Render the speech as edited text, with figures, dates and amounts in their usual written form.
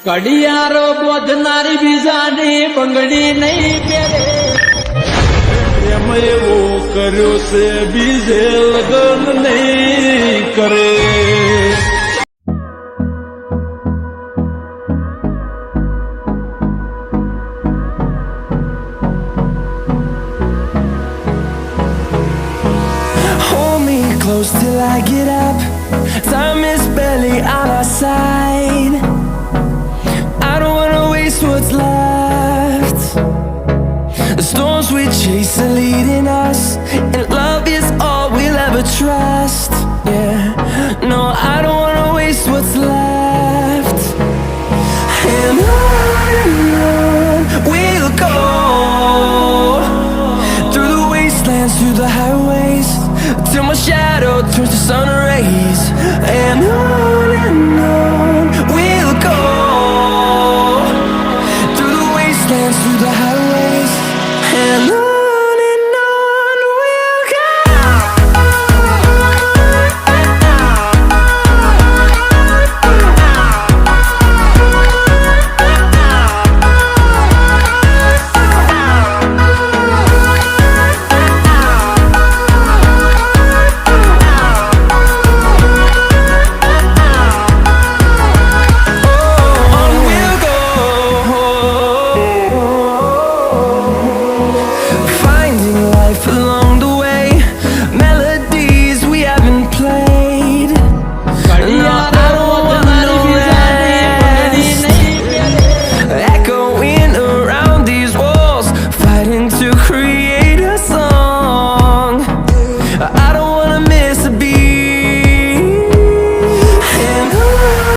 ઘડિયાળ બોધનારી બીજાની બંગડી નહીં પહેરે એમ એવો કર્યો છે બીજે લગ્ન નહીં કરે. Hold me close till I get up. Time is barely on our side. I don't wanna waste what's left. The storms we chase are